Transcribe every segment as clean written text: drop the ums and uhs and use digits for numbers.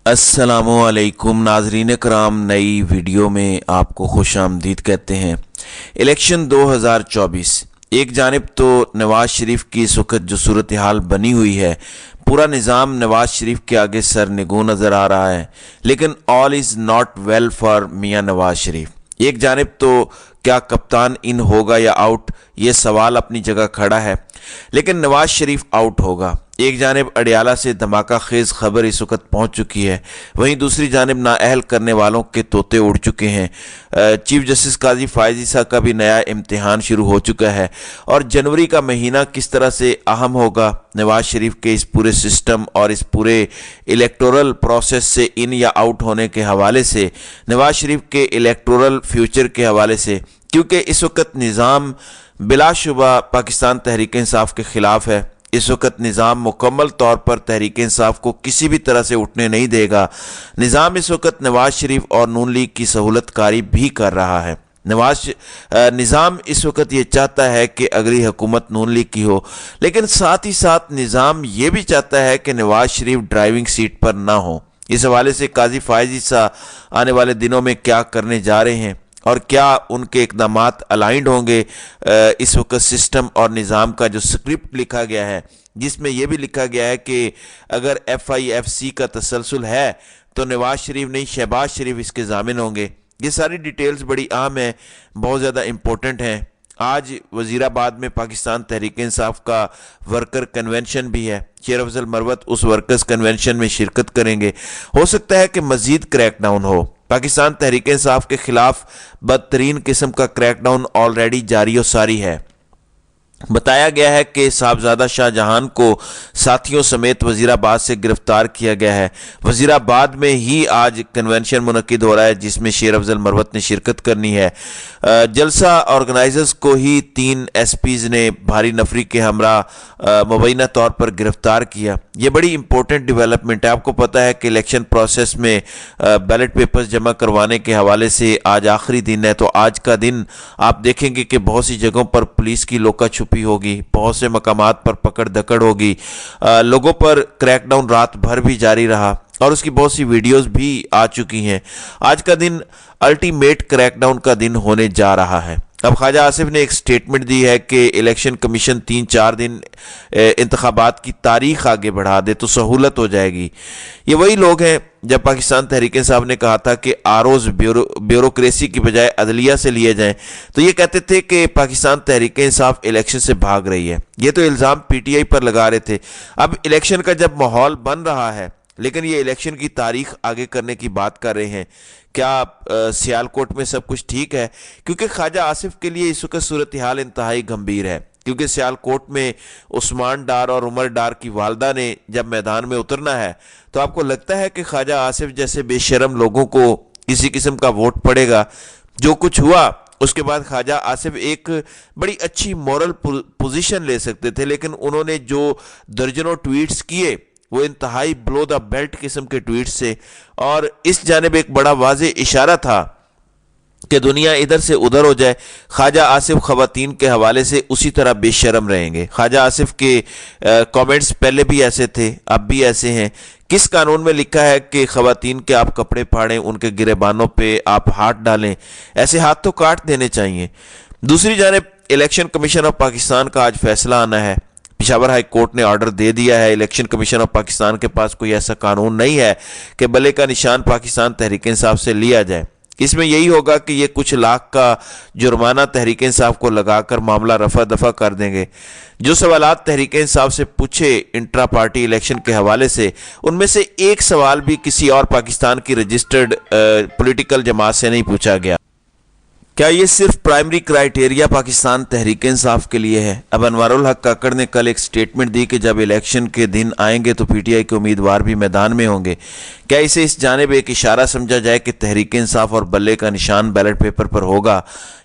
अस्सलामु अलैकुम नाजरीन कराम, नई वीडियो में आपको खुश आमदीद कहते हैं। इलेक्शन 2024, एक जानिब तो नवाज शरीफ की इस वक्त जो सूरत हाल बनी हुई है, पूरा निज़ाम नवाज शरीफ के आगे सर निगू नज़र आ रहा है, लेकिन all is not well for मियाँ नवाज शरीफ। एक जानिब तो क्या कप्तान इन होगा या आउट, ये सवाल अपनी जगह खड़ा है, लेकिन नवाज शरीफ आउट होगा। एक जानिब अडियाला से धमाका खेज खबर इस वक्त पहुंच चुकी है, वहीं दूसरी जानिब नाअहल करने वालों के तोते उड़ चुके हैं। चीफ जस्टिस काजी फायज ईसा का भी नया इम्तिहान शुरू हो चुका है और जनवरी का महीना किस तरह से अहम होगा नवाज शरीफ के इस पूरे सिस्टम और इस पूरे इलेक्टोरल प्रोसेस से इन या आउट होने के हवाले से, नवाज शरीफ के इलेक्टोरल फ्यूचर के हवाले से, क्योंकि इस वक्त निज़ाम बिलाशुबा पाकिस्तान तहरीक इंसाफ के ख़िलाफ़ है। इस वक्त निज़ाम मुकम्मल तौर पर तहरीक इंसाफ को किसी भी तरह से उठने नहीं देगा। निज़ाम इस वक्त नवाज शरीफ और नून लीग की सहूलत कारी भी कर रहा है। निज़ाम इस वक्त ये चाहता है कि अगली हुकूमत नून लीग की हो, लेकिन साथ ही साथ निज़ाम ये भी चाहता है कि नवाज शरीफ ड्राइविंग सीट पर ना हो। इस हवाले से काजी फायज ईसा आने वाले दिनों में क्या करने जा रहे हैं और क्या उनके इक़दामात अलाइंड होंगे इस वक्त सिस्टम और निज़ाम का जो स्क्रिप्ट लिखा गया है, जिसमें यह भी लिखा गया है कि अगर FIFC का तसलसल है तो नवाज शरीफ नहीं शहबाज शरीफ इसके ज़ामिन होंगे। ये सारी डिटेल्स बड़ी अहम हैं, बहुत ज़्यादा इम्पोर्टेंट हैं। आज वज़ीराबाद में पाकिस्तान तहरीक इंसाफ का वर्कर कन्वेंशन भी है। शेर अफजल मरवत उस वर्कर्स कन्वेंशन में शिरकत करेंगे। हो सकता है कि मज़ीद क्रैकडाउन हो। पाकिस्तान तहरीक इंसाफ के खिलाफ बदतरीन किस्म का क्रैकडाउन ऑलरेडी जारी और सारी है। बताया गया है कि साहबजादा शाहजहां को साथियों समेत वजीराबाद से गिरफ्तार किया गया है। वजीराबाद में ही आज कन्वेंशन मुनक्किद हो रहा है, जिसमें शेर अफजल मरवत ने शिरकत करनी है। जलसा ऑर्गेनाइजर्स को ही 3 SPs ने भारी नफरी के हमरा मुबैना तौर पर गिरफ्तार किया। ये बड़ी इंपॉर्टेंट डेवलपमेंट है। आपको पता है कि इलेक्शन प्रोसेस में बैलेट पेपर्स जमा करवाने के हवाले से आज आखिरी दिन है, तो आज का दिन आप देखेंगे कि बहुत सी जगहों पर पुलिस की लोका छुपी होगी, बहुत से मकामात पर पकड़ दकड़ होगी, लोगों पर क्रैकडाउन रात भर भी जारी रहा और उसकी बहुत सी वीडियोस भी आ चुकी हैं। आज का दिन अल्टीमेट क्रैकडाउन का दिन होने जा रहा है। अब ख्वाजा आसिफ ने एक स्टेटमेंट दी है कि इलेक्शन कमीशन 3-4 दिन इंतखाबात की तारीख आगे बढ़ा दे तो सहूलत हो जाएगी। ये वही लोग हैं जब पाकिस्तान तहरीक इंसाफ ने कहा था कि आरओज ब्यूरोक्रेसी की बजाय अदलिया से लिए जाएं, तो ये कहते थे कि पाकिस्तान तहरीक इंसाफ इलेक्शन से भाग रही है। ये तो इल्ज़ाम PTI पर लगा रहे थे। अब इलेक्शन का जब माहौल बन रहा है, लेकिन ये इलेक्शन की तारीख आगे करने की बात कर रहे हैं, क्या सियालकोट में सब कुछ ठीक है? क्योंकि ख्वाजा आसिफ के लिए इस वक्त सूरत हाल इंतहाई गंभीर है, क्योंकि सियालकोट में उस्मान डार और उमर डार की वालदा ने जब मैदान में उतरना है, तो आपको लगता है कि ख्वाजा आसिफ जैसे बेशरम लोगों को किसी किस्म का वोट पड़ेगा? जो कुछ हुआ उसके बाद ख्वाजा आसिफ एक बड़ी अच्छी मॉरल पोजीशन ले सकते थे, लेकिन उन्होंने जो दर्जनों ट्वीट्स किए वो इंतहाई ब्लो द बेल्ट किस्म के ट्वीट से, और इस जानिब एक बड़ा वाज़े इशारा था कि दुनिया इधर से उधर हो जाए। ख्वाजा आसिफ ख़वातीन के हवाले से उसी तरह बेशरम रहेंगे। ख्वाजा आसिफ के कमेंट्स पहले भी ऐसे थे, अब भी ऐसे हैं। किस कानून में लिखा है कि ख़वातीन के आप कपड़े फाड़ें, उनके गिरेबानों पे आप हाथ डालें? ऐसे हाथ तो काट देने चाहिए। दूसरी जानिब इलेक्शन कमीशन ऑफ पाकिस्तान का आज फैसला आना है। पेशावर हाई कोर्ट ने ऑर्डर दे दिया है। इलेक्शन कमीशन ऑफ पाकिस्तान के पास कोई ऐसा कानून नहीं है कि बल्ले का निशान पाकिस्तान तहरीक इंसाफ से लिया जाए। इसमें यही होगा कि ये कुछ लाख का जुर्माना तहरीक इंसाफ को लगाकर मामला रफा दफा कर देंगे। जो सवालात तहरीक इंसाफ से पूछे इंट्रा पार्टी इलेक्शन के हवाले से, उनमें से एक सवाल भी किसी और पाकिस्तान की रजिस्टर्ड पॉलिटिकल जमात से नहीं पूछा गया। क्या ये सिर्फ प्राइमरी क्राइटेरिया पाकिस्तान तहरीक इंसाफ के लिए है? अब अनवारुल हक काकड़ ने कल एक स्टेटमेंट दी कि जब इलेक्शन के दिन आएंगे तो PTI के उम्मीदवार भी मैदान में होंगे। क्या इसे इस जानिब एक इशारा समझा जाए कि तहरीक इंसाफ और बल्ले का निशान बैलेट पेपर पर होगा,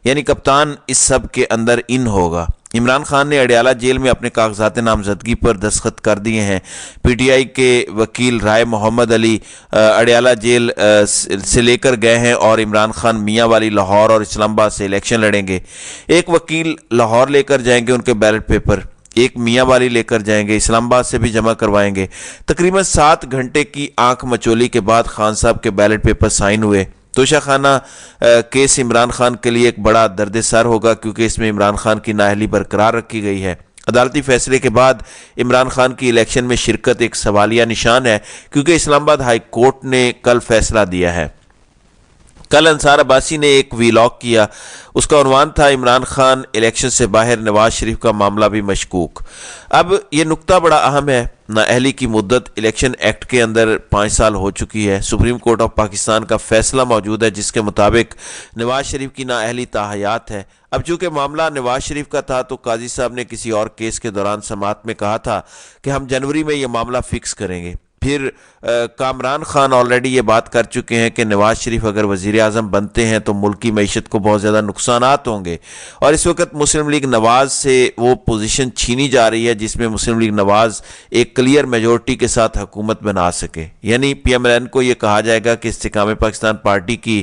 यानी कप्तान इस सब के अंदर इन होगा? इमरान खान ने अडियाला जेल में अपने कागजात नामजदगी पर दस्तखत कर दिए हैं। PTI के वकील राय मोहम्मद अली अडियाला जेल से लेकर गए हैं और इमरान खान मियाँ वाली लाहौर और इस्लामाबाद से इलेक्शन लड़ेंगे। एक वकील लाहौर लेकर जाएंगे उनके बैलेट पेपर, ایک میاں والی لیکر جائیں گے, اسلام آباد سے بھی جمع کروائیں گے. تقریباً 7 گھنٹے کی آنکھ مچولی کے بعد خان صاحب کے بیلٹ پیپر سائن ہوئے. توشہ خانہ کیس عمران خان کے لیے ایک بڑا درد سر ہوگا, کیونکہ اس میں عمران خان کی نااہلی برقرار رکھی گئی ہے. عدالتی فیصلے کے بعد عمران خان کی الیکشن میں شرکت ایک سوالیہ نشان ہے, کیونکہ اسلام آباد ہائی کورٹ نے کل فیصلہ دیا ہے. کل انصار عباسی نے ایک ویلاگ کیا, اس کا عنوان تھا عمران خان الیکشن سے باہر, نواز شریف کا معاملہ بھی مشکوک. اب یہ نقطہ بڑا اہم ہے. نااہلی کی مدت الیکشن ایکٹ کے اندر 5 سال ہو چکی ہے. سپریم کورٹ آف پاکستان کا فیصلہ موجود ہے جس کے مطابق نواز شریف کی نااہلی تاحیات ہے. اب چونکہ معاملہ نواز شریف کا تھا تو قاضی صاحب نے کسی اور کیس کے دوران سماعت میں کہا تھا کہ ہم جنوری میں یہ معاملہ فکس کریں گے. پھر کامران خان آلریڈی یہ بات کر چکے ہیں کہ نواز شریف اگر وزیر اعظم بنتے ہیں تو ملکی معیشت کو بہت زیادہ نقصانات ہوں گے, اور اس وقت مسلم لیگ نواز سے وہ پوزیشن چھینی جا رہی ہے جس میں مسلم لیگ نواز ایک کلیئر میجورٹی کے ساتھ حکومت بنا سکے. یعنی پی ایم ایل این کو یہ کہا جائے گا کہ استحکام پاکستان پارٹی کی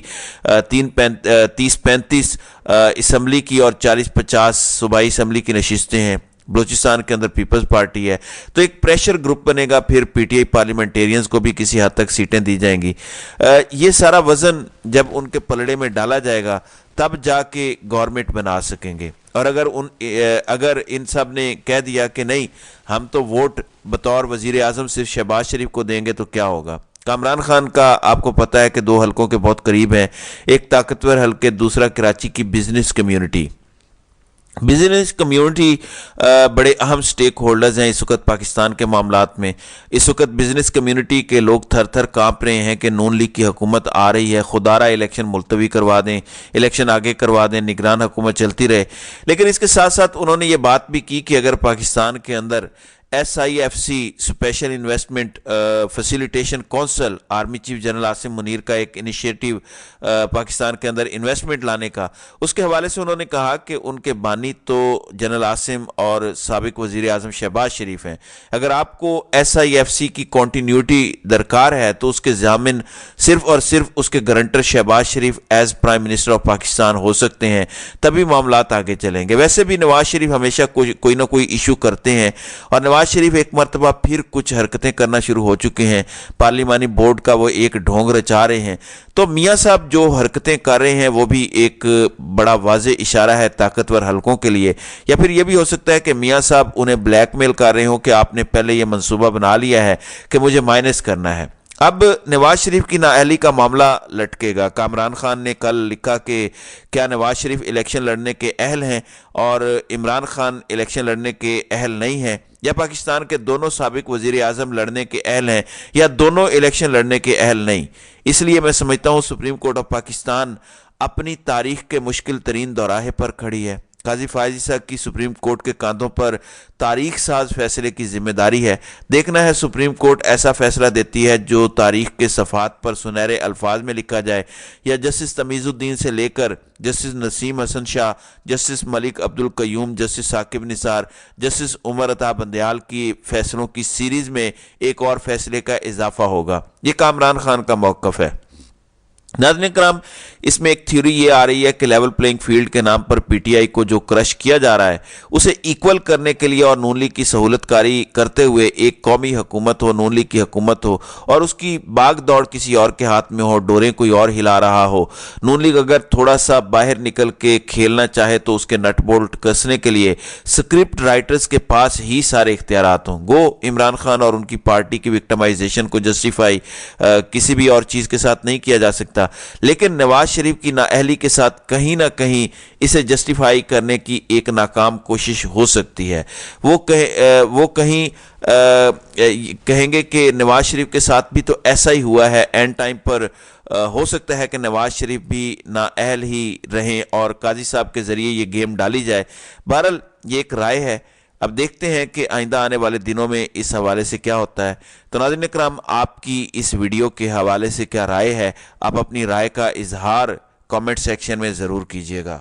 30-35 اسمبلی کی اور 40-50 صوبائی اسمبلی کی نشستیں ہیں. بلوچستان کے اندر پیپلز پارٹی ہے, تو ایک پریشر گروپ بنے گا. پھر پی ٹی آئی پارلیمنٹیرینز کو بھی کسی حد تک سیٹیں دی جائیں گی. یہ سارا وزن جب ان کے پلڑے میں ڈالا جائے گا تب جا کے گورنمنٹ بنا سکیں گے. اور اگر ان سب نے کہہ دیا کہ نہیں ہم تو ووٹ بطور وزیر اعظم صرف شہباز شریف کو دیں گے تو کیا ہوگا. کامران خان کا آپ کو پتہ ہے کہ 2 حلقوں کے بہت قریب ہیں, ایک طاقتور حلقے, دوسرا کراچی کی بزنس کمیونٹی. بزنس کمیونٹی بڑے اہم سٹیک ہولڈرز ہیں اس وقت پاکستان کے معاملات میں. اس وقت بزنس کمیونٹی کے لوگ تھر تھر کانپ رہے ہیں کہ نون لیگ کی حکومت آ رہی ہے, خدا را الیکشن ملتوی کروا دیں, الیکشن آگے کروا دیں, نگران حکومت چلتی رہے. لیکن اس کے ساتھ ساتھ انہوں نے یہ بات بھی کی کہ اگر پاکستان کے اندر SIFC special investment facilitation council, army chief general Asim Munir کا ایک انیشیٹو پاکستان کے اندر انویسٹمنٹ لانے کا, اس کے حوالے سے انہوں نے کہا کہ ان کے بانی تو جنرل عاصم اور سابق وزیر اعظم شہباز شریف ہیں. اگر آپ کو SIFC کی کنٹینیوٹی درکار ہے تو اس کے ضامن صرف اور صرف اس کے guarantor Shahbaz Sharif as prime minister of Pakistan ہو سکتے ہیں, تبھی معاملات آگے چلیں گے. ویسے بھی نواز شریف ہمیشہ کوئی نہ کوئی ایشو کرتے ہیں, اور نواز شریف ایک مرتبہ پھر کچھ حرکتیں کرنا شروع ہو چکے ہیں. پارلیمانی بورڈ کا وہ ایک ڈھونگ رچا رہے ہیں. تو میاں صاحب جو حرکتیں کر رہے ہیں وہ بھی ایک بڑا واضح اشارہ ہے طاقتور حلقوں کے لیے. یا پھر یہ بھی ہو سکتا ہے کہ میاں صاحب انہیں بلیک میل کر رہے ہوں کہ آپ نے پہلے یہ منصوبہ بنا لیا ہے کہ مجھے مائنس کرنا ہے. اب نواز شریف کی نااہلی کا معاملہ لٹکے گا. کامران خان نے کل لکھا کہ کیا نواز شریف الیکشن لڑنے کے اہل ہیں اور عمران خان الیکشن لڑنے کے اہل نہیں ہیں, یا پاکستان کے دونوں سابق وزیر اعظم لڑنے کے اہل ہیں یا دونوں الیکشن لڑنے کے اہل نہیں. اس لیے میں سمجھتا ہوں سپریم کورٹ آف پاکستان اپنی تاریخ کے مشکل ترین دوراہے پر کھڑی ہے. قاضی فائزی صاحب کی سپریم کورٹ کے کاندھوں پر تاریخ ساز فیصلے کی ذمہ داری ہے. دیکھنا ہے سپریم کورٹ ایسا فیصلہ دیتی ہے جو تاریخ کے صفحات پر سنہرے الفاظ میں لکھا جائے, یا جسٹس تمیز الدین سے لے کر جسٹس نسیم حسن شاہ, جسٹس ملک عبد القیوم, جسٹس ثاقب نثار, جسٹس عمر عطا بندیال کی فیصلوں کی سیریز میں ایک اور فیصلے کا اضافہ ہوگا. یہ کامران خان کا موقف ہے. ناظرین کرام, اس میں ایک تھیوری یہ آ رہی ہے کہ لیول پلینگ فیلڈ کے نام پر پی ٹی آئی کو جو کرش کیا جا رہا ہے اسے ایکول کرنے کے لیے اور نون لیگ کی سہولت کاری کرتے ہوئے ایک قومی حکومت ہو, نون لیگ کی حکومت ہو, اور اس کی باغ دوڑ کسی اور کے ہاتھ میں ہو, ڈوریں کوئی اور ہلا رہا ہو. نون لیگ اگر تھوڑا سا باہر نکل کے کھیلنا چاہے تو اس کے نٹ بولٹ کسنے کے لیے سکرپٹ رائٹرز کے پاس ہی سارے اختیارات ہوں. گو عمران خان اور ان کی پارٹی کی وکٹمائزیشن کو جسٹیفائی کسی بھی اور چیز کے ساتھ نہیں کیا جا سکتا, لیکن نواز شریف کی نااہلی کے ساتھ کہیں نہ کہیں اسے جسٹیفائی کرنے کی ایک ناکام کوشش ہو سکتی ہے. وہ کہیں کہیں گے کہ نواز شریف کے ساتھ بھی تو ایسا ہی ہوا ہے, اینڈ ٹائم پر ہو سکتا ہے کہ نواز شریف بھی نااہل ہی رہیں اور قاضی صاحب کے ذریعے یہ گیم ڈالی جائے. بہرحال یہ ایک رائے ہے, اب دیکھتے ہیں کہ آئندہ آنے والے دنوں میں اس حوالے سے کیا ہوتا ہے. تو ناظرین اکرام, آپ کی اس ویڈیو کے حوالے سے کیا رائے ہے؟ آپ اپنی رائے کا اظہار کامنٹ سیکشن میں ضرور کیجیے گا.